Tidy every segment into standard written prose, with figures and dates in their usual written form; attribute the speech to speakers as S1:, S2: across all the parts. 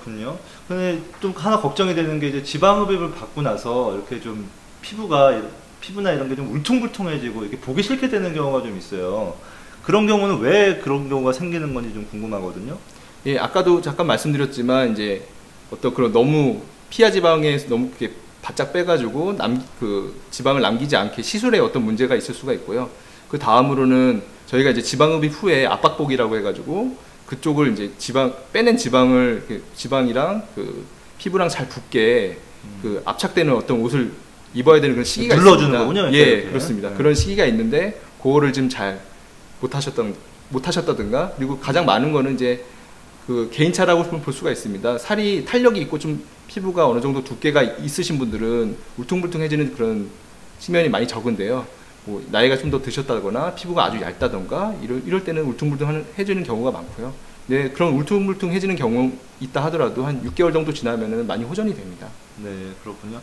S1: 그렇군요. 근데 좀 하나 걱정이 되는 게 이제 지방흡입을 받고 나서 이렇게 좀 피부나 이런 게 좀 울퉁불퉁해지고 이렇게 보기 싫게 되는 경우가 좀 있어요. 그런 경우는 왜 그런 경우가 생기는 건지 좀 궁금하거든요.
S2: 예, 아까도 잠깐 말씀드렸지만 이제 어떤 그런 너무 피하 지방에 너무 이렇게 바짝 빼가지고 그 지방을 남기지 않게 시술에 어떤 문제가 있을 수가 있고요. 그 다음으로는 저희가 이제 지방흡입 후에 압박복이라고 해가지고 그쪽을 이제 빼낸 지방이랑 그 피부랑 잘 붙게 그 압착되는 어떤 옷을 입어야 되는 그런 시기가
S1: 눌러주는
S2: 있습니다.
S1: 거군요.
S2: 예,
S1: 이렇게.
S2: 그렇습니다.
S1: 네.
S2: 그런 시기가 있는데 그거를 좀 잘 못하셨다든가 그리고 가장 많은 거는 이제 그 개인차라고 볼 수가 있습니다. 살이 탄력이 있고 좀 피부가 어느 정도 두께가 있으신 분들은 울퉁불퉁해지는 그런 측면이 많이 적은데요. 뭐 나이가 좀 더 드셨다거나 피부가 아주 얇다던가 이럴 때는 울퉁불퉁해지는 경우가 많고요. 네, 그런 울퉁불퉁해지는 경우 있다 하더라도 한 6개월 정도 지나면은 많이 호전이 됩니다.
S1: 네, 그렇군요.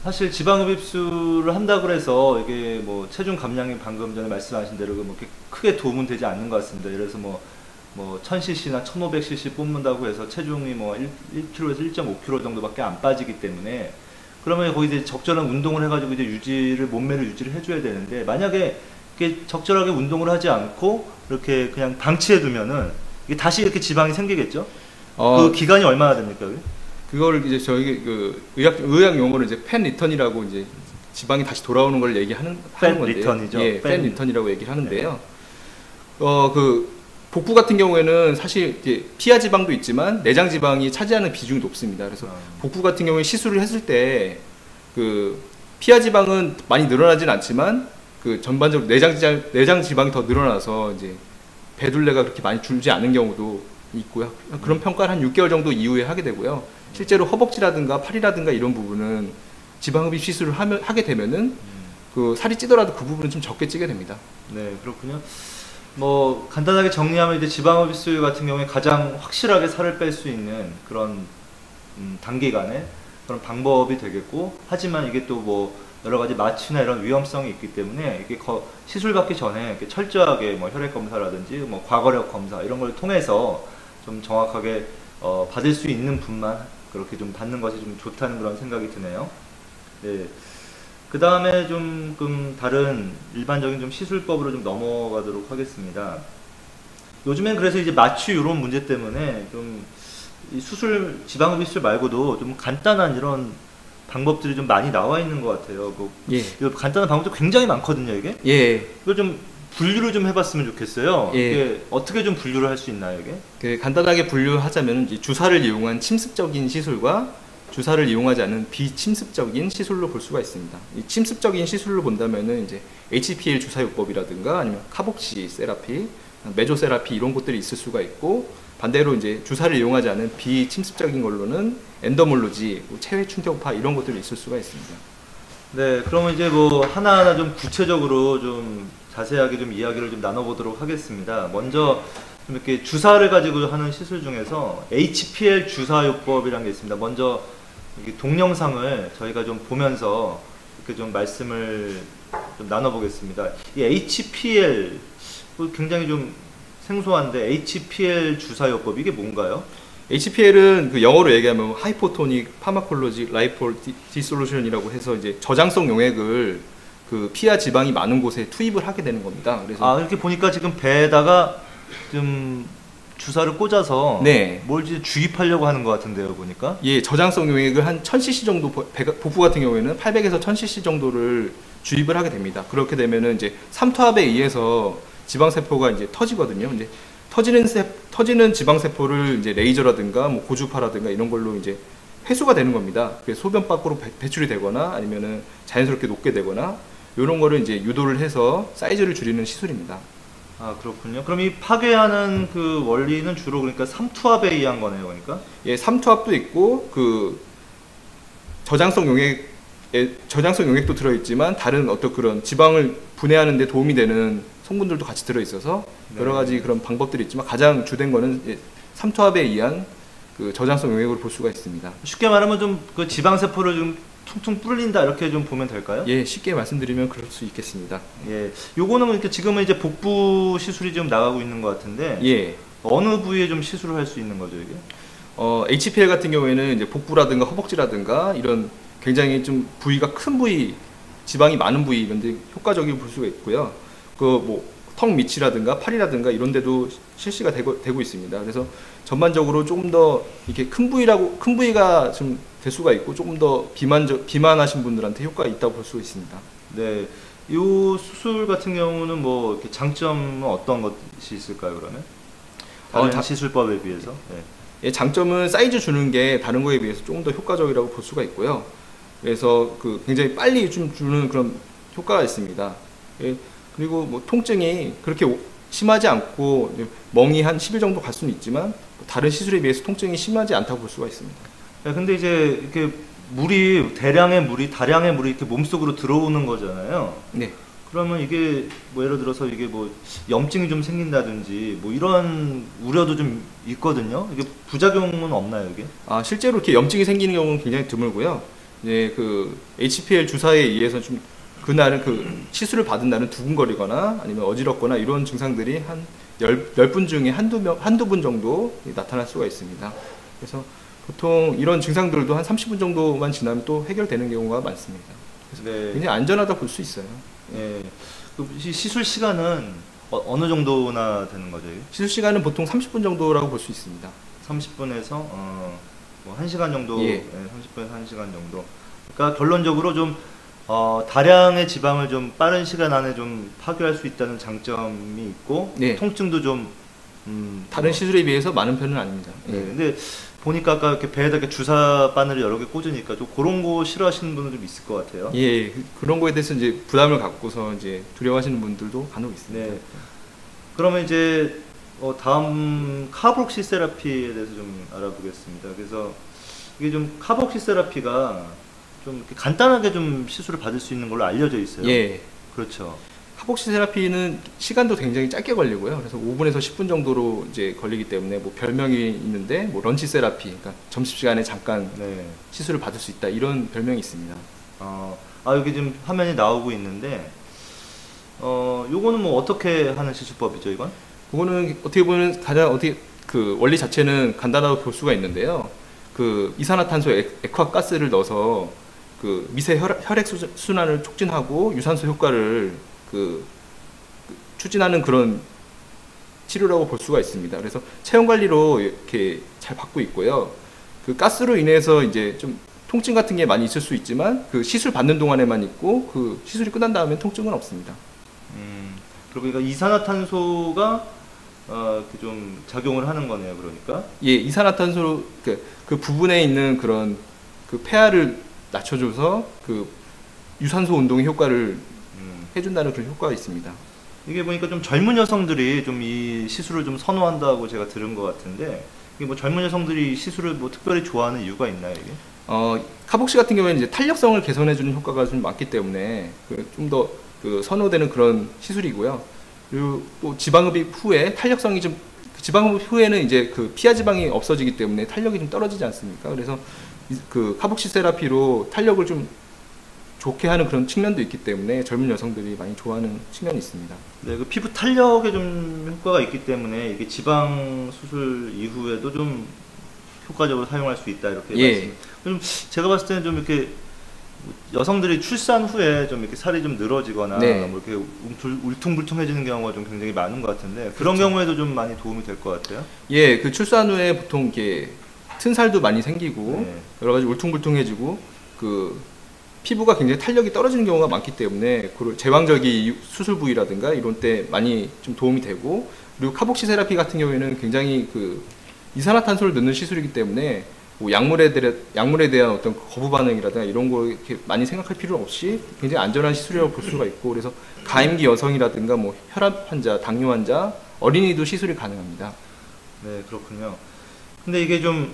S1: 사실 지방흡입술을 한다고 해서 이게 뭐 체중 감량이 방금 전에 말씀하신 대로 뭐 이렇게 크게 도움은 되지 않는 것 같습니다. 예를 들어서 뭐 1000cc나 1500cc 뽑는다고 해서 체중이 뭐 1kg에서 1.5kg 정도밖에 안 빠지기 때문에 그러면 거기 이제 적절한 운동을 해가지고 이제 몸매를 유지를 해줘야 되는데 만약에 이게 적절하게 운동을 하지 않고 이렇게 그냥 방치해 두면은 이게 다시 이렇게 지방이 생기겠죠? 그 기간이 얼마나 됩니까? 그게?
S2: 그걸 이제 저희 그 의학 용어로 이제 팬 리턴이라고 이제 지방이 다시 돌아오는 걸 하는 건데요.
S1: 리턴이죠.
S2: 예, 팬 리턴이라고 얘기를 하는데요. 그 복부 같은 경우에는 사실 이제 피하 지방도 있지만 내장 지방이 차지하는 비중이 높습니다. 그래서 복부 같은 경우에 시술을 했을 때 그 피하 지방은 많이 늘어나진 않지만 그 전반적으로 내장 지방이 더 늘어나서 이제 배둘레가 그렇게 많이 줄지 않은 경우도 있고요. 그런 평가를 한 6개월 정도 이후에 하게 되고요. 실제로 허벅지라든가 팔이라든가 이런 부분은 지방흡입 시술을 하게 되면은 그 살이 찌더라도 그 부분은 좀 적게 찌게 됩니다.
S1: 네, 그렇군요. 뭐 간단하게 정리하면 이제 지방흡입술 같은 경우에 가장 확실하게 살을 뺄 수 있는 그런 단기간에 그런 방법이 되겠고, 하지만 이게 또 뭐 여러 가지 마취나 이런 위험성이 있기 때문에 이게 시술 받기 전에 이렇게 철저하게 뭐 혈액 검사라든지 뭐 과거력 검사 이런 걸 통해서 좀 정확하게 받을 수 있는 분만 그렇게 좀 받는 것이 좀 좋다는 그런 생각이 드네요. 네. 그 다음에 좀 다른 일반적인 좀 시술법으로 좀 넘어가도록 하겠습니다. 요즘엔 그래서 이제 마취 이런 문제 때문에 좀 이 지방흡입 시술 말고도 좀 간단한 이런 방법들이 좀 많이 나와 있는 것 같아요.
S2: 예.
S1: 이 간단한 방법도 굉장히 많거든요, 이게.
S2: 예.
S1: 이걸 좀 분류를 좀 해봤으면 좋겠어요.
S2: 예.
S1: 이게 어떻게 좀 분류를 할 수 있나요, 이게?
S2: 간단하게 분류하자면 이제 주사를 이용한 침습적인 시술과 주사를 이용하지 않은 비침습적인 시술로 볼 수가 있습니다. 이 침습적인 시술로 본다면은 이제 HPL 주사요법이라든가 아니면 카복시 세라피, 메조 세라피 이런 것들이 있을 수가 있고, 반대로 이제 주사를 이용하지 않은 비침습적인 걸로는 엔더몰로지, 체외 충격파 이런 것들이 있을 수가 있습니다.
S1: 네, 그러면 이제 뭐 하나하나 좀 구체적으로 좀 자세하게 좀 이야기를 좀 나눠보도록 하겠습니다. 먼저 좀 이렇게 주사를 가지고 하는 시술 중에서 HPL 주사요법이라는 게 있습니다. 먼저 동영상을 저희가 좀 보면서 이렇게 좀 말씀을 좀 나눠보겠습니다. 이 HPL 굉장히 좀 생소한데 HPL 주사요법 이게 뭔가요?
S2: HPL은 그 영어로 얘기하면 하이포토닉 파마콜로지 라이폴 디솔루션이라고 해서 이제 저장성 용액을 그 피하 지방이 많은 곳에 투입을 하게 되는 겁니다. 그래서
S1: 이렇게 보니까 지금 배에다가 좀 주사를 꽂아서
S2: 네.
S1: 뭘 주입하려고 하는 것 같은데요, 보니까.
S2: 예, 저장성 용액을 한 1000cc 정도, 복부 같은 경우에는 800에서 1000cc 정도를 주입을 하게 됩니다. 그렇게 되면은 이제 삼투압에 의해서 지방세포가 이제 터지거든요. 이제 터지는 지방세포를 이제 레이저라든가 뭐 고주파라든가 이런 걸로 이제 회수가 되는 겁니다. 소변 밖으로 배출이 되거나 아니면은 자연스럽게 녹게 되거나 이런 거를 이제 유도를 해서 사이즈를 줄이는 시술입니다.
S1: 그렇군요. 그럼 이 파괴하는 그 원리는 주로 그러니까 삼투압에 의한 거네요, 그러니까?
S2: 예, 삼투압도 있고 그 저장성 용액도 들어있지만 다른 어떤 그런 지방을 분해하는 데 도움이 되는 성분들도 같이 들어있어서 여러 가지 그런 방법들이 있지만 가장 주된 거는 삼투압에 의한 그 저장성 용액으로 볼 수가 있습니다.
S1: 쉽게 말하면 좀 그 지방세포를 좀 퉁퉁 불린다 이렇게 좀 보면 될까요?
S2: 예, 쉽게 말씀드리면 그럴 수 있겠습니다.
S1: 예, 요거는 이렇게 지금은 이제 복부 시술이 좀 나가고 있는 것 같은데,
S2: 예,
S1: 어느 부위에 좀 시술을 할 수 있는 거죠, 이게?
S2: HPL 같은 경우에는 이제 복부라든가 허벅지라든가 이런 굉장히 좀 부위가 큰 부위, 지방이 많은 부위 이런 데 효과적인 볼 수가 있고요. 그 뭐 턱 밑이라든가 팔이라든가 이런 데도 실시가 되고 있습니다. 그래서 전반적으로 조금 더 이렇게 큰 부위가 좀 될 수가 있고 조금 더 비만하신 분들한테 효과가 있다고 볼 수 있습니다.
S1: 네. 이 수술 같은 경우는 뭐 이렇게 장점은 어떤 것이 있을까요, 그러면? 다른 시술법에 비해서? 네.
S2: 예, 장점은 사이즈 주는 게 다른 거에 비해서 조금 더 효과적이라고 볼 수가 있고요. 그래서 그 굉장히 빨리 좀 주는 그런 효과가 있습니다. 예, 그리고 뭐 통증이 그렇게 심하지 않고 멍이 한 10일 정도 갈 수는 있지만 다른 시술에 비해서 통증이 심하지 않다고 볼 수가 있습니다.
S1: 네, 근데 이제 이렇게 다량의 물이 이렇게 몸속으로 들어오는 거잖아요.
S2: 네.
S1: 그러면 이게 뭐 예를 들어서 이게 뭐 염증이 좀 생긴다든지 뭐 이런 우려도 좀 있거든요. 이게 부작용은 없나요, 이게?
S2: 실제로 이렇게 염증이 생기는 경우는 굉장히 드물고요. 이제 그 HPL 주사에 의해서 좀 그날은 그 시술을 받은 날은 두근거리거나 아니면 어지럽거나 이런 증상들이 한 10분 중에 한두 분 정도 나타날 수가 있습니다. 그래서 보통 이런 증상들도 한 30분 정도만 지나면 또 해결되는 경우가 많습니다. 그래서
S1: 네.
S2: 굉장히 안전하다 볼 수 있어요.
S1: 예. 그 시술 시간은 어느 정도나 되는 거죠, 이게?
S2: 시술 시간은 보통 30분 정도라고 볼 수 있습니다.
S1: 30분에서 뭐 1시간 정도,
S2: 예.
S1: 30분에서 1시간 정도. 그러니까 결론적으로 좀 다량의 지방을 좀 빠른 시간 안에 좀 파괴할 수 있다는 장점이 있고,
S2: 예.
S1: 통증도 좀
S2: 다른 시술에 비해서 많은 편은 아닙니다.
S1: 네. 근데 보니까 아까 이렇게 배에다 이렇게 주사 바늘을 여러 개 꽂으니까 좀 그런 거 싫어하시는 분은 좀 있을 것 같아요.
S2: 예, 그런 거에 대해서 이제 부담을 갖고서 이제 두려워하시는 분들도 간혹 있습니다.
S1: 네. 그러면 이제 다음 카복시 세라피에 대해서 좀 알아보겠습니다. 그래서 이게 좀 카복시 세라피가 좀 이렇게 간단하게 좀 시술을 받을 수 있는 걸로 알려져 있어요.
S2: 예.
S1: 그렇죠.
S2: 카복시 테라피는 시간도 굉장히 짧게 걸리고요. 그래서 5분에서 10분 정도로 이제 걸리기 때문에 뭐 별명이 있는데 뭐 런치 세라피, 그러니까 점심시간에 잠깐
S1: 네.
S2: 시술을 받을 수 있다 이런 별명이 있습니다.
S1: 여기 지금 화면이 나오고 있는데 요거는 뭐 어떻게 하는 시술법이죠, 이건?
S2: 그거는 어떻게 보면 가장 그 원리 자체는 간단하다고 볼 수가 있는데요. 그 이산화탄소 액화 가스를 넣어서 그 미세 혈액 순환을 촉진하고 유산소 효과를 추진하는 그런 치료라고 볼 수가 있습니다. 그래서 체형 관리로 이렇게 잘 받고 있고요. 그 가스로 인해서 이제 좀 통증 같은 게 많이 있을 수 있지만 그 시술 받는 동안에만 있고 그 시술이 끝난 다음에 통증은 없습니다.
S1: 그러니까 이산화탄소가 좀 작용을 하는 거네요, 그러니까.
S2: 예, 이산화탄소 그 부분에 있는 그런 그 폐하를 낮춰줘서 그 유산소 운동의 효과를 해준다는 그런 효과가 있습니다.
S1: 이게 보니까 좀 젊은 여성들이 좀 이 시술을 좀 선호한다고 제가 들은 것 같은데, 이게 뭐 젊은 여성들이 시술을 뭐 특별히 좋아하는 이유가 있나요, 이게?
S2: 카복시 같은 경우에는 이제 탄력성을 개선해주는 효과가 좀 많기 때문에 좀 더 그 선호되는 그런 시술이고요. 그리고 또 지방흡입 후에 탄력성이 좀 지방흡입 후에는 이제 그 피하 지방이 없어지기 때문에 탄력이 좀 떨어지지 않습니까? 그래서 그 카복시 세라피로 탄력을 좀 좋게 하는 그런 측면도 있기 때문에 젊은 여성들이 많이 좋아하는 측면이 있습니다.
S1: 네, 그 피부 탄력에 좀 효과가 있기 때문에 이게 지방 수술 이후에도 좀 효과적으로 사용할 수 있다 이렇게 말씀. 좀 제가 봤을 때는 좀 이렇게 여성들이 출산 후에 좀 이렇게 살이 좀 늘어지거나
S2: 네.
S1: 뭐 이렇게 울퉁불퉁해지는 경우가 좀 굉장히 많은 것 같은데 그런
S2: 그렇죠.
S1: 경우에도 좀 많이 도움이 될 것 같아요.
S2: 예, 그 출산 후에 보통 이렇게 튼살도 많이 생기고
S1: 네.
S2: 여러 가지 울퉁불퉁해지고 그 피부가 굉장히 탄력이 떨어지는 경우가 많기 때문에 그 제왕절기 수술 부위라든가 이런 때 많이 좀 도움이 되고, 그리고 카복시 세라피 같은 경우에는 굉장히 그 이산화탄소를 넣는 시술이기 때문에 뭐 약물에 대한 어떤 거부 반응이라든가 이런 거 이렇게 많이 생각할 필요 없이 굉장히 안전한 시술이라고 볼 수가 있고, 그래서 가임기 여성이라든가 뭐 혈압 환자, 당뇨 환자, 어린이도 시술이 가능합니다.
S1: 네, 그렇군요. 근데 이게 좀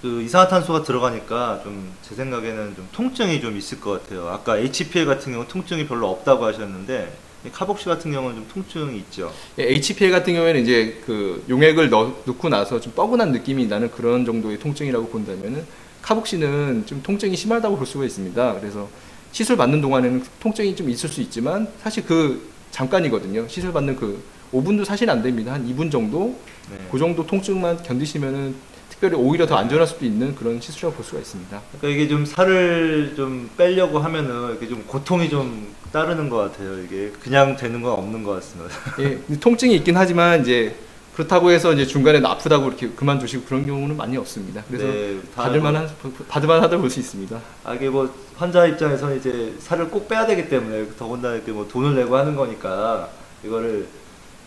S1: 이산화탄소가 들어가니까 좀 제 생각에는 좀 통증이 좀 있을 것 같아요. 아까 HPL 같은 경우는 통증이 별로 없다고 하셨는데 이 카복시 같은 경우는 좀 통증이 있죠.
S2: 예, HPL 같은 경우에는 이제 그 용액을 넣고 나서 좀 뻐근한 느낌이 나는 그런 정도의 통증이라고 본다면은 카복시는 좀 통증이 심하다고 볼 수가 있습니다. 그래서 시술 받는 동안에는 통증이 좀 있을 수 있지만 사실 그 잠깐이거든요. 시술 받는 그 5분도 사실 안 됩니다. 한 2분 정도?
S1: 네.
S2: 그 정도 통증만 견디시면은 특별히 오히려 더 안전할 수도 있는 그런 시술이라고 볼 수가 있습니다.
S1: 그러니까 이게 좀 살을 좀 빼려고 하면은 이렇게 좀 고통이 좀 따르는 것 같아요. 이게 그냥 되는 건 없는 것 같습니다.
S2: 예, 통증이 있긴 하지만 이제 그렇다고 해서 이제 중간에 아프다고 이렇게 그만두시고 그런 경우는 많이 없습니다. 그래서
S1: 네, 다
S2: 받을만하다고 볼 수 있습니다.
S1: 아, 이게 뭐 환자 입장에서는 이제 살을 꼭 빼야 되기 때문에 더군다나 이렇게 뭐 돈을 내고 하는 거니까 이거를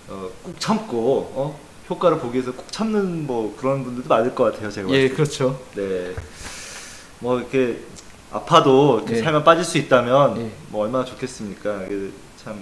S1: 꾹 참고 효과를 보기 위해서 꾹 참는 뭐 그런 분들도 많을 것 같아요. 제가 봤을
S2: 예,
S1: 때.
S2: 그렇죠.
S1: 네. 뭐 이렇게 아파도 이렇게
S2: 예.
S1: 살만 빠질 수 있다면
S2: 예.
S1: 뭐 얼마나 좋겠습니까? 이게 참